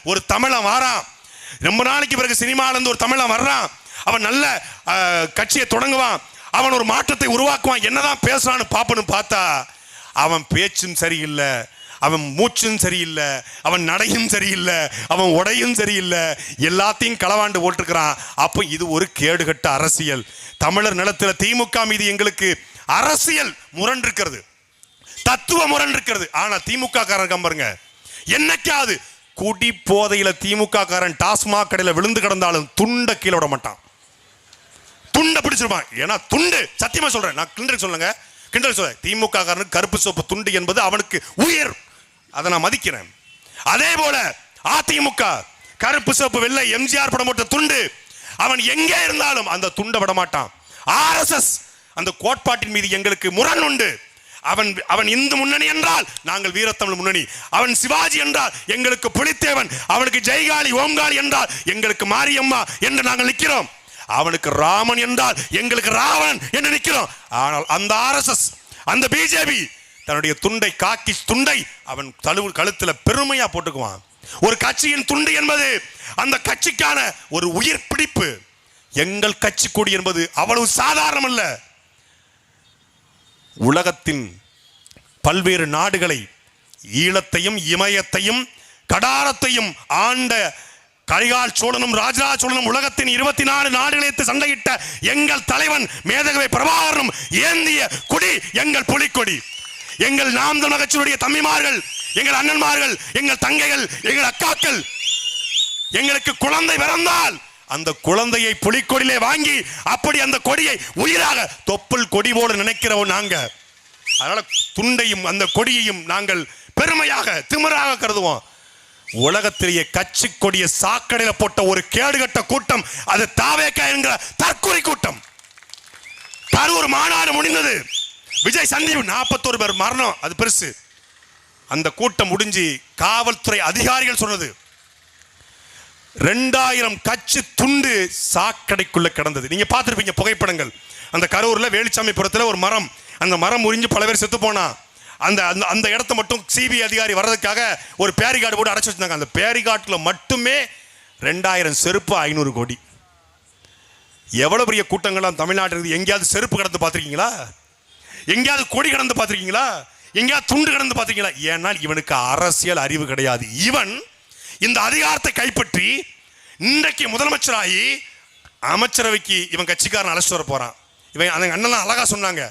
ஒரு தமிழன் வாரான், ரொம்ப நாளைக்கு பிறகு சினிமால இருந்து ஒரு தமிழன் வர்றான், அவன் நல்ல கட்சியை தொடங்குவான், அவன் ஒரு மாற்றத்தை உருவாக்குவான், என்னதான் பேசுறான்னு பாப்பன்னு பார்த்தா அவன் பேச்சும் சரியில்லை, அவன் மூச்சும் சரியில்லை, அவன் நடையும் சரியில்லை, அவன் உடையும் சரியில்லை, எல்லாத்தையும் களவாண்டு போட்டிருக்கிறான். அப்போ இது ஒரு கேடுகட்ட அரசியல். தமிழர் நிலத்தில் திமுக மீது எங்களுக்கு அரசியல் முரண் இருக்கிறது, தத்துவ முரண் இருக்கிறது. ஆனா திமுக காரன் பாருங்க, என்னைக்காவது குடி போதையில திமுக காரன் டாஸ்மாக் கடையில் விழுந்து கிடந்தாலும் துண்ட கீழே விட மாட்டான், துண்ட பிடிச்சிருப்பான். ஏன்னா துண்டு, சத்தியமா சொல்றேன், நான் கிண்டல் சொல்லுங்க, கிண்டல் சொல்ல, திமுக காரனுக்கு கருப்பு சோப்பு துண்டு என்பது அவனுக்கு உயிர், அதை நான் மதிக்கிறேன். அதே போல அதிமுக கருப்பு சோப்பு வெள்ளை எம்ஜிஆர் படம் போட்ட துண்டு, அவன் எங்கே இருந்தாலும் அந்த துண்டை விட மாட்டான். RSS அந்த கோட்பாட்டின் மீது எங்களுக்கு முரண் உண்டு. அவன் இந்து முன்னணி என்றால் நாங்கள் வீரத்தமிழ் முன்னணி, அவன் சிவாஜி என்றால் எங்களுக்கு புலித்தேவன், அவனுக்கு ஜெய்காளி ஓம்காளி என்றால் எங்களுக்கு மாரியம்மா என்று நாங்கள் நிற்கிறோம், அவனுக்கு ராமன் என்றால் எங்களுக்கு ராவணன் என்று நிற்கிறோம். ஆனால் அந்த RSS அந்த பிஜேபி தன்னுடைய துண்டை, காக்கி துண்டை அவன் கழுத்துல பெருமையா போட்டுக்குவான். ஒரு கட்சியின் துண்டு என்பது அந்த கட்சிக்கான ஒரு உயிர் பிடிப்பு. எங்கள் கட்சி கொடி என்பது அவ்வளவு சாதாரணம் அல்ல. உலகத்தின் பல்வேறு நாடுகளை, ஈழத்தையும் இமயத்தையும் கடாரத்தையும் ஆண்ட கரிகால் சோழனும் ராஜராஜ சோழனும் உலகத்தின் 24 நாடுகளை சண்டையிட்ட எங்கள் தலைவன் மேதகவை பிரபாகரனும் ஏந்திய கொடி எங்கள் புலிக்கொடி. எங்கள் நாம் தமிழர் கட்சியினுடைய தம்பிமார்கள், எங்கள் அண்ணன்மார்கள், எங்கள் தங்கைகள், எங்கள் அக்காக்கள், எங்களுக்கு குழந்தை பிறந்தால் அந்த குழந்தையை புலிக்கொடியிலே வாங்கி அப்படி அந்த கொடியை உயிராக தொப்புள் கொடி போல நினைக்கிறோம் நாங்க. அதனால துண்டையும் அந்த கொடியையும் நாங்கள் பெருமையாக திமிராக கருதுவோம். உலகத்திலேயே கட்சி கொடிய சாக்கடையில போட்ட ஒரு கேடுகட்ட கூட்டம் அது தாவேகா என்கிற தற்கொலை கூட்டம். ஒரு மாநாடு முடிந்தது, விஜய் சந்தீப் 41 பேர் மரணம், அது பெருசு. அந்த கூட்டம் முடிஞ்சு காவல்துறை அதிகாரிகள் சொன்னது 2000 கட்சி துண்டு சாக்கடைக்குள்ள கிடந்தது. நீங்க பார்த்திருப்பீங்க புகைப்படங்கள். அந்த கரூர்ல வேலுச்சாமிபுரத்தில் ஒரு மரம், அந்த மரம் முறிஞ்சு பல பேர் செத்து போனா அந்த அந்த இடத்த மட்டும் சிபிஐ அதிகாரி வர்றதுக்காக ஒரு பேரிகார்டு போட்டு அடைச்சு வச்சிருந்தாங்க. அந்த பேரிகார்டில் மட்டுமே 2000 செருப்பு 500 கோடி. எவ்வளவு பெரிய கூட்டங்கள்லாம் தமிழ்நாட்டில். எங்கேயாவது செருப்பு கடந்து பார்த்துருக்கீங்களா? எங்கேயாவது கொடி கடந்து பார்த்துருக்கீங்களா? எங்கேயாவது துண்டு கடந்து பார்த்துருக்கீங்களா? ஏன்னால் இவனுக்கு அரசியல் அறிவு கிடையாது. இவன் இந்த அதிகாரத்தை கைப்பற்றி இன்றைக்கு முதலமைச்சராகி அமைச்சரவைக்கு இவன் கட்சிக்காரன் அழைச்சிட்டு வர போறான். இவன் அந்த அண்ணன் அழகா சொன்னாங்க,